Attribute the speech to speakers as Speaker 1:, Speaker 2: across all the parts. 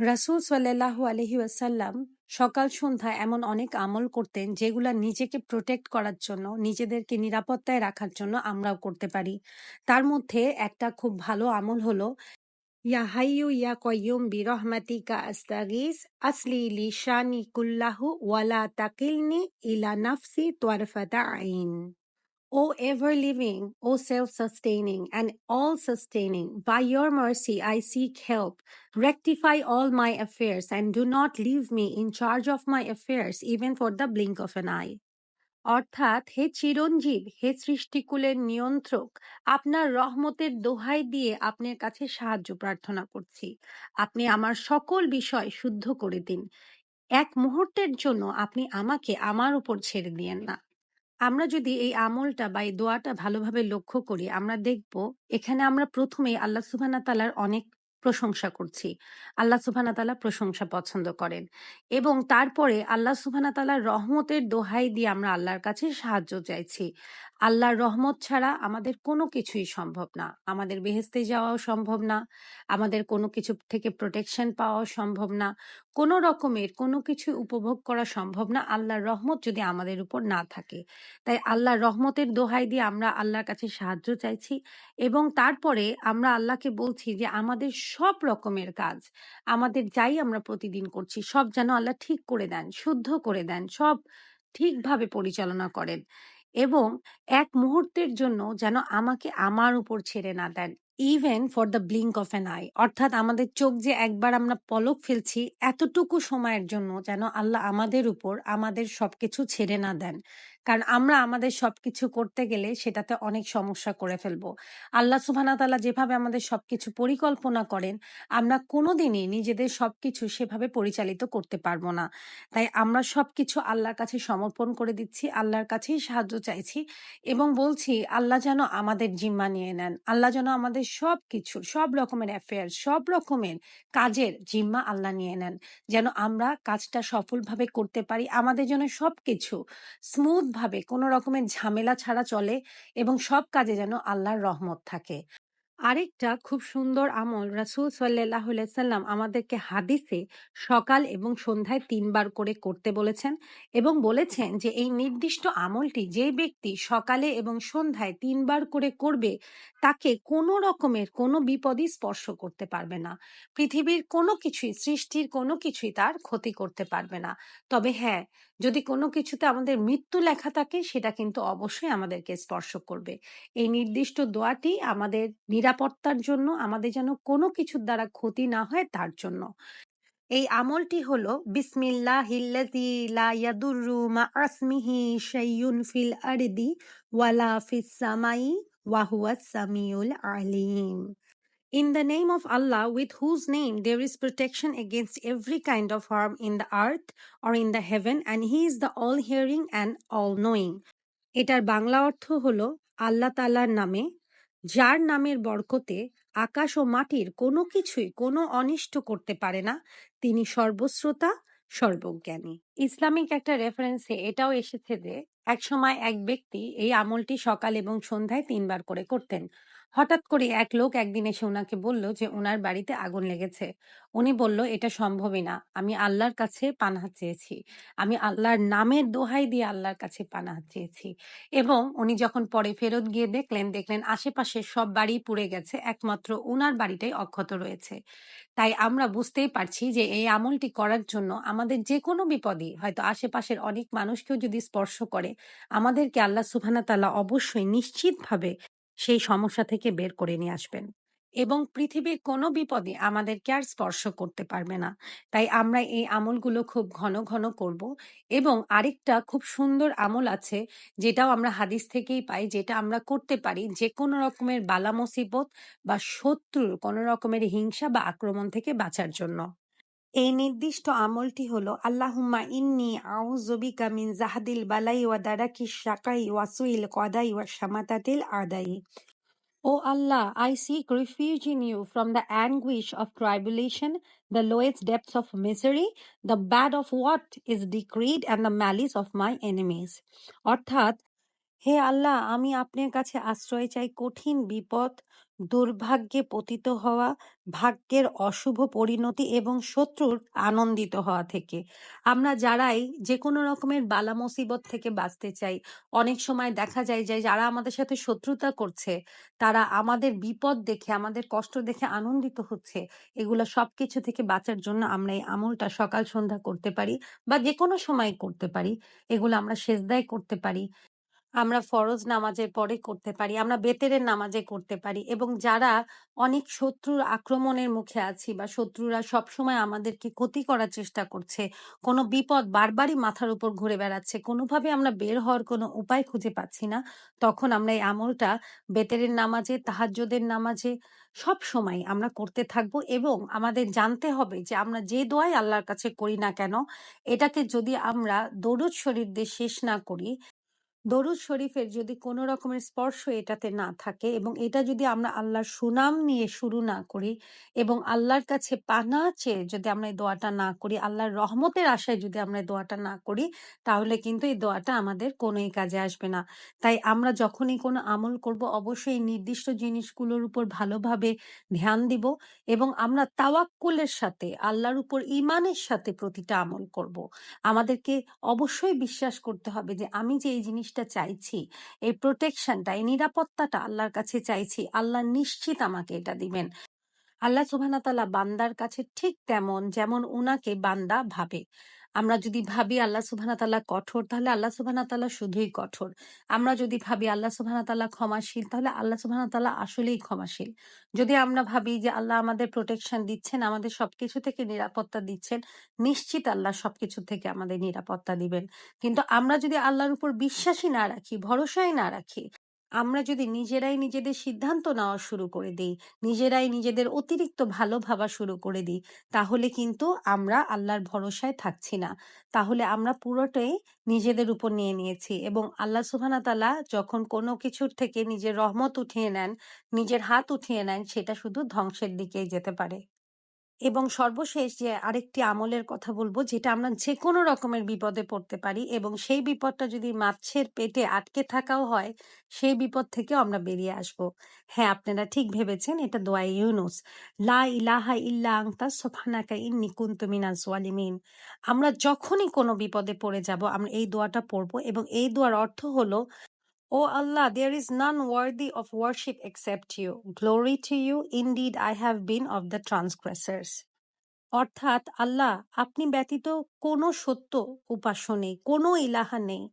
Speaker 1: রাসূল সাল্লাল্লাহু আলাইহি ওয়াসাল্লাম সকাল সন্ধ্যা এমন অনেক আমল করতেন যেগুলা নিজেকে প্রোটেক্ট করার জন্য, নিজেদেরকে নিরাপত্তায় রাখার জন্য আমরাও করতে পারি। তার মধ্যে একটা খুব ভালো আমল হলো ইয়া হাইয়ু ইয়া কাইয়ুম বিরহমাতিকা আস্তাগীস আসলি লি শানি কুল্লাহু ওয়ালা তাকিলনি ইলা নাফসি তরফাতা আইন। O ever living, O self sustaining and all sustaining, by your mercy I seek help. Rectify all my affairs and do not leave me in charge of my affairs even for the blink of an eye. অর্থাৎ, হে চিরঞ্জীব, হে সৃষ্টিকুলের নিয়ন্ত্রক, আপনার রহমতের দোহাই দিয়ে আপনার কাছে সাহায্য প্রার্থনা করছি। আপনি আমার সকল বিষয় শুদ্ধ করে দিন। এক মুহূর্তের জন্য আপনি আমাকে আমার উপর ছেড়ে দিয়েন না। আমরা যদি এই আমলটা বা এই দোয়াটা ভালোভাবে লক্ষ্য করি, আমরা দেখব এখানে আমরা প্রথমেই আল্লাহ সুবহানাহু ওয়া তাআলার অনেক প্রশংসা করছি। আল্লাহ সুবহানাহু ওয়া তাআলা প্রশংসা পছন্দ করেন এবং তারপরে আল্লাহ সুবহানাহু ওয়া তাআলার রহমতের দোহাই দিয়ে আমরা আল্লাহর কাছে সাহায্য চাইছি। আল্লাহর রহমত ছাড়া আমাদের কোনো কিছুই সম্ভব না। আমাদের বেহেশতে যাওয়াও সম্ভব না, আমাদের কোনো কিছু থেকে প্রোটেকশন পাওয়াও সম্ভব না, কোনো রকমের কোনো কিছু উপভোগ করা সম্ভব না আল্লাহর রহমত যদি আমাদের উপর না থাকে। তাই আল্লাহর রহমতের দোহাই দিয়ে আমরা আল্লাহর কাছে সাহায্য চাইছি এবং তারপরে আমরা আল্লাহকে বলছি যে আমাদের সব রকমের কাজ, আমাদের যাই আমরা প্রতিদিন করছি, সব যেন আল্লাহ ঠিক করে দেন, শুদ্ধ করে দেন, সব ঠিকভাবে পরিচালনা করেন এবং এক মুহূর্তের জন্য যেন আমাকে আমার উপর ছেড়ে না দেন, even for the blink of an eye. অর্থাৎ আমাদের চোখ যে একবার আমরা পলক ফেলছি, এতটুকু সময়ের জন্য যেন আল্লাহ আমাদের উপর আমাদের সবকিছু ছেড়ে না দেন। কারণ আমরা আমাদের সবকিছু করতে গেলে সেটাতে অনেক সমস্যা করে ফেলবো। আল্লাহ সুবহানাহু ওয়া তাআলা যেভাবে আমাদের সবকিছু পরিকল্পনা করেন, আমরা কোনোদিনই নিজেদের সবকিছু সেভাবে পরিচালিত করতে পারবো না। তাই আমরা সবকিছু আল্লাহর কাছে সমর্পণ করে দিচ্ছি, আল্লাহর কাছেই সাহায্য চাইছি এবং বলছি আল্লাহ যেন আমাদের জিম্মা নিয়ে নেন। আল্লাহ যেন আমাদের সবকিছু, সব রকমের অ্যাফেয়ার্স, সব রকমের কাজের জিম্মা আল্লাহ নিয়ে নেন। যেন আমরা কাজটা সফলভাবে করতে পারি। আমাদের জন্য সবকিছু স্মুথ ভাবে কোনো রকমের ঝামেলা ছাড়া চলে এবং সব কাজে যেন আল্লাহর রহমত থাকে। আরেকটা খুব সুন্দর আমল রাসূল সাল্লাল্লাহু আলাইহি সাল্লাম আমাদেরকে হাদিসে সকাল এবং সন্ধ্যায় ৩ বার করে করতে বলেছেন এবং বলেছেন যে এই নির্দিষ্ট আমলটি যে ব্যক্তি সকালে এবং সন্ধ্যায় ৩ বার করে করবে, তাকে কোনো রকমের কোনো বিপদই স্পর্শ করতে পারবে না। পৃথিবীর কোনো কিছুই, সৃষ্টির কোনো কিছুই তার ক্ষতি করতে পারবে না। তবে হ্যাঁ, যদি কোনো কিছুতে আমাদের মৃত্যু লেখা থাকে, সেটা কিন্তু অবশ্যই আমাদেরকে স্পর্শ করবে। এই নির্দিষ্ট দোয়াটি আমাদের নিরাপত্তার জন্য, আমাদের যেন কোনো কিছুর দ্বারা ক্ষতি না হয় তার জন্য। এই আমলটি হলো বিসমিল্লাহিল্লাযী লা ইয়াদুররু মা আসমিহি শাইউন ফিল আরদি ওয়ালা ফিস সামাই ওয়া হুয়াস সামিউল আলিম। In the name of Allah, with whose name there is protection against every kind of harm in the earth or in the heaven, and He is the all-hearing and all-knowing. এটার বাংলা অর্থ হলো আল্লাহ তাআলার নামে, যার নামের বরকতে আকাশ ও মাটির কোনো কিছুই কোনো অনিষ্ট করতে পারে না, তিনি সর্বশ্রোতা, সর্বজ্ঞানী। ইসলামিক একটা রেফারেন্সে এটাও এসেছে যে একসময় এক ব্যক্তি এই আমলটি সকাল এবং সন্ধ্যায় ৩ বার করে করতেন। হঠাৎ করে এক লোক একদিন এসে উনাকে বলল যে উনার বাড়িতে আগুন লেগেছে। উনি বলল, এটা সম্ভবই না, আমি আল্লাহর কাছে পানাহ চেয়েছি, আমি আল্লাহর নামের দোহাই দিয়ে আল্লাহর কাছে পানাহ চেয়েছি। এবং উনি যখন পরে ফেরত গিয়ে দেখলেন আশেপাশের সব বাড়ি পুড়ে গেছে, একমাত্র উনার বাড়িটাই অক্ষত রয়েছে। তাই আমরা বুঝতেই পারছি যে এই আমলটি করার জন্য আমাদের যে কোনো বিপদই, হয়তো আশেপাশের অনেক মানুষকেও যদি স্পর্শ করে, আমাদেরকে আল্লাহ সুবহানাহু ওয়া তাআলা অবশ্যই নিশ্চিতভাবে সেই সমস্যা থেকে বের করে নিয়ে আসবেন এবং পৃথিবীর কোনো বিপদই আমাদেরকে আর স্পর্শ করতে পারবে না। তাই আমরা এই আমলগুলো খুব ঘন ঘন করব এবং আরেকটা খুব সুন্দর আমল আছে যেটাও আমরা হাদিস থেকেই পাই, যেটা আমরা করতে পারি যে কোনো রকমের বালা মুসিবত বা শত্রুর কোনো রকমের হিংসা বা আক্রমণ থেকে বাঁচার জন্য। এই নির্দিষ্ট আমলটি হলো আল্লাহুম্মা ইন্নী আউযু বিকা মিন জাহদিল বালাই ওয়া দারাকিশ শাকাই ওয়া সুইল কদাই ওয়া শামাতাতিল আদাই। O Allah, I seek refuge in you from the anguish of tribulation, the lowest depths of misery, the bad of what is decreed, and the malice of my enemies. অর্থাৎ, হে আল্লাহ, আমি আপনার কাছে আশ্রয় চাই কঠিন বিপদ, দুর্ভাগ্যে পতিত হওয়া, ভাগ্যের অশুভ পরিণতি এবং শত্রুর আনন্দিত হওয়া থেকে। আমরা যারাই যে কোনো রকমের বালা মুসিবত থেকে বাঁচতে চাই, অনেক সময় দেখা যায় যে যারা আমাদের সাথে শত্রুতা করছে তারা আমাদের বিপদ দেখে, আমাদের কষ্ট দেখে আনন্দিত হচ্ছে। এগুলো সবকিছু থেকে বাঁচার জন্য আমরা এই আমলটা সকাল সন্ধ্যা করতে পারি বা যে কোনো সময় করতে পারি। এগুলো আমরা সেজদায় করতে পারি, আমরা ফরজ নামাজের পরে করতে পারি, আমরা বেতেরের নামাজে করতে পারি। এবং যারা অনেক শত্রুর আক্রমণের মুখে আছি বা শত্রুরা সবসময় আমাদেরকে ক্ষতি করার চেষ্টা করছে, কোনো বিপদ বারবারই মাথার উপর ঘুরে বেড়াচ্ছে, কোনোভাবে আমরা বের হওয়ার কোনো উপায় খুঁজে পাচ্ছি না, তখন আমরা এই আমলটা বেতেরের নামাজে, তাহাজ্জুদের নামাজে সব সময় আমরা করতে থাকবো। এবং আমাদের জানতে হবে যে আমরা যে দোয়াই আল্লাহর কাছে করি না কেন, এটাকে যদি আমরা দরুদ শরীফ দিয়ে শেষ না করি, দরুদ শরীফের যদি কোনো রকমের স্পর্শ এটাতে না থাকে এবং এটা যদি আমরা আল্লাহর সুনাম নিয়ে শুরু না করি এবং আল্লাহর কাছে পানাহ চেয়ে যদি আমরা এই দোয়াটা না করি, আল্লাহর রহমতের আশায় যদি আমরা এই দোয়াটা না করি, তাহলে কিন্তু এই দোয়াটা আমাদের কোনোই কাজে আসবে না। তাই আমরা যখনই কোনো আমল করব, অবশ্যই এই নির্দিষ্ট জিনিসগুলোর উপর ভালোভাবে ধ্যান দিব এবং আমরা তাওয়াক্কুলের সাথে, আল্লাহর উপর ঈমানের সাথে প্রতিটা আমল করব। আমাদেরকে অবশ্যই বিশ্বাস করতে হবে যে আমি যে এই জিনিসটা চাইছি, এই প্রোটেকশনটা, এই নিরাপত্তাটা আল্লাহর কাছে চাইছি, আল্লাহ নিশ্চিত আমাকে এটা দিবেন। আল্লাহ সুবহানাহু ওয়া তাআলা বান্দার কাছে ঠিক তেমন যেমন উনাকে বান্দা ভাবে। আমরা যদি ভাবি আল্লাহ সুবহানাহু ওয়া তাআলা কঠোর, তাহলে আল্লাহ সুবহানাহু ওয়া তাআলা শুধুই কঠোর। আমরা যদি ভাবি আল্লাহ সুবহানাহু ওয়া তাআলা ক্ষমাশীল, তাহলে আল্লাহ সুবহানাহু ওয়া তাআলা আসলেই ক্ষমাশীল। যদি আমরা ভাবি যে আল্লাহ আমাদের প্রোটেকশন দিচ্ছেন, আমাদের সবকিছু থেকে নিরাপত্তা দিচ্ছেন, নিশ্চিত আল্লাহ সবকিছু থেকে আমাদের নিরাপত্তা দিবেন। কিন্তু আমরা যদি আল্লাহর উপর বিশ্বাসই না রাখি, ভরসাই না রাখি, আমরা যদি নিজেরাই নিজেদের সিদ্ধান্ত নেওয়া শুরু করে দিই, নিজেরাই নিজেদের অতিরিক্ত ভালো ভাবা শুরু করে দিই, তাহলে কিন্তু আমরা আল্লাহর ভরসায় থাকছি না। তাহলে আমরা পুরোটাই নিজেদের উপর নিয়ে নিয়েছি এবং আল্লাহ সুবহানাহু ওয়া তাআলা যখন কোনো কিছুর থেকে নিজের রহমত উঠিয়ে নেন, নিজের হাত উঠিয়ে নেন, সেটা শুধু ধ্বংসের দিকেই যেতে পারে। এবং সর্বশেষ যে আরেকটি আমলের কথা বলবো, যেটা আমরা যেকোনো রকমের বিপদে পড়তে পারি এবং সেই বিপদটা যদি মাছের পেটে আটকে থাকাও হয়, সেই বিপদ থেকেও আমরা বেরিয়ে আসব। হ্যাঁ, আপনারা ঠিক ভেবেছেন, এটা দোয়া ইউনুস। লা ইলাহা ইল্লা আনতা সুবহানাকা ইন্নী কুনতু মিনাজ জালিমিন। আমরা যখনই কোনো বিপদে পড়ে যাব, আমরা এই দোয়াটা পড়বো এবং এই দোয়ার অর্থ হলো, ও আল্লাহ, there is none worthy of worship except you. Glory to you. Indeed, I have been of the transgressors. অর্থাৎ, আল্লাহ, আপনি ব্যতীত কোনো সত্য উপাস্য নেই, কোনো ইলাহা নেই।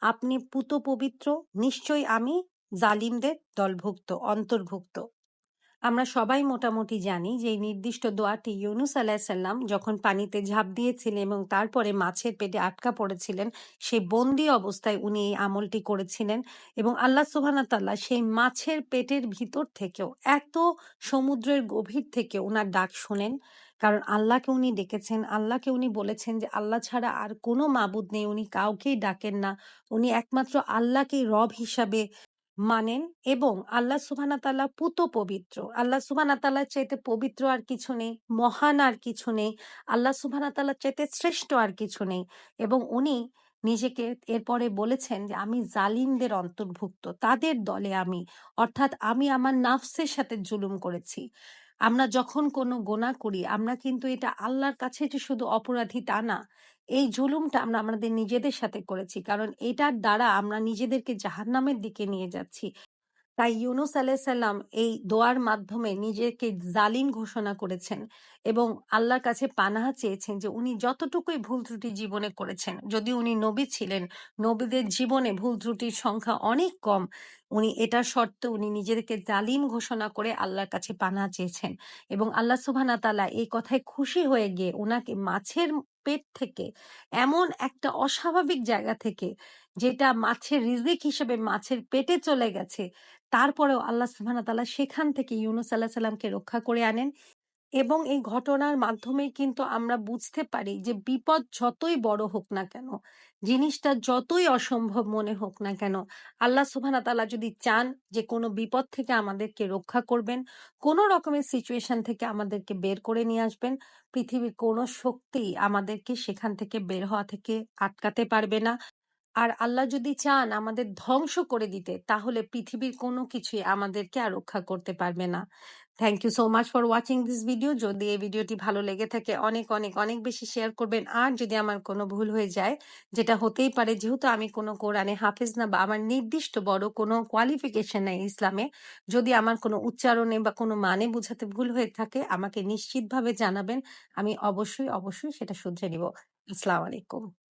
Speaker 1: আপনি পুত পবিত্র, নিশ্চয়ই আমি জালিমদের দলভুক্ত, অন্তর্ভুক্ত। আমরা সবাই মোটামুটি জানি যে এই নির্দিষ্ট দোয়াটি ইউনুস আলাইসাল্লাম যখন পানিতে ঝাঁপ দিয়েছিলেন এবং তারপরে মাছের পেটে আটকা পড়েছিলেন, সেই বন্দি অবস্থায় উনি এই আমলটি করেছিলেন এবং আল্লাহ সুবহানাহু ওয়া তাআলা সেই মাছের পেটের ভিতর থেকেও, এত সমুদ্রের গভীর থেকে ওনার ডাক শোনেন। কারণ আল্লাহকে উনি ডেকেছেন, আল্লাহকে উনি বলেছেন যে আল্লাহ ছাড়া আর কোনো মাবুদ নেই, উনি কাউকেই ডাকেন না, উনি একমাত্র আল্লাহকেই রব হিসাবে মানেন এবং আল্লাহ সুবহানাহু ওয়া তাআলা পুত পবিত্র। আল্লাহ সুবহানাহু ওয়া তাআলার চাইতে পবিত্র আর কিছু নেই, মহান আর কিছু নেই। আল্লাহ সুবহানাহু ওয়া তাআলার চাইতে শ্রেষ্ঠ আর কিছু নেই। এবং উনি নিজেকে এরপরে বলেছেন যে আমি জালিমদের অন্তর্ভুক্ত, তাদের দলে আমি। অর্থাৎ আমি আমার নাফসের সাথে জুলুম করেছি। আমরা যখন কোনো গুনাহ করি, আমরা কিন্তু এটা আল্লাহর কাছে যে শুধু অপরাধী তা না, এই জুলুমটা আমরা আমাদের নিজেদের সাথে করেছি। কারণ এটার দ্বারা আমরা নিজেদেরকে জাহান্নামের দিকে নিয়ে যাচ্ছি। তাই ইউনুস আলাইসাল্লাম এই দোয়ার মাধ্যমে নিজেকে জালিম ঘোষণা করেছেন এবং আল্লাহর কাছে পানাহ চেয়েছেন যে উনি যতটুকুই ভুল ত্রুটি জীবনে করেছেন, যদি উনি নবী ছিলেন, নবীদের জীবনে ভুল ত্রুটির সংখ্যা অনেক কম, উনি এটা সত্ত্বেও উনি নিজেকে জালিম ঘোষণা করে আল্লাহর কাছে পানাহ চেয়েছেন এবং আল্লাহ সুবহানাহু ওয়া তাআলা এই কথায় খুশি হয়ে গিয়ে ওনাকে মাছের পেট থেকে, এমন একটা অস্বাভাবিক জায়গা থেকে, যেটা মাছের রিজিক হিসেবে মাছের পেটে চলে গেছে, তারপরেও আল্লাহ সুবহানাহু ওয়া তাআলা সেখান থেকে ইউনুস আলাইহিস সালামকে রক্ষা করে আনেন। এবং এই ঘটনার মাধ্যমেই কিন্তু আমরা বুঝতে পারি যে বিপদ যতই বড় হোক না কেন, জিনিসটা যতই অসম্ভব মনে হোক না কেন, আল্লাহ সুবহানাহু ওয়া তাআলা যদি চান যে কোনো বিপদ থেকে আমাদেরকে রক্ষা করবেন, কোনো রকমের সিচুয়েশন থেকে আমাদেরকে বের করে নিয়ে আসবেন, পৃথিবীর কোনো শক্তি আমাদেরকে সেখান থেকে বের হওয়া থেকে আটকাতে পারবে না। আর আল্লাহ যদি চান আমাদের ধ্বংস করে দিতে, তাহলে পৃথিবীর কোনো কিছুই আমাদেরকে আর রক্ষা করতে পারবে না। Thank you so much for watching this video. যদি এই ভিডিওটি ভালো লেগে থাকে অনেক অনেক অনেক বেশি শেয়ার করবেন। আর যদি আমার কোনো ভুল হয়ে যায়, যেটা হতেই পারে, যেহেতু আমি কোনো কোরআনে হাফেজ না বা আমার নির্দিষ্ট বড় কোনো কোয়ালিফিকেশন নেই ইসলামে, যদি আমার কোনো উচ্চারণে বা কোনো মানে বোঝাতে ভুল হয়ে থাকে আমাকে নিশ্চিতভাবে জানাবেন। আমি অবশ্যই অবশ্যই সেটা শুধরে নিব। আসসালামু আলাইকুম।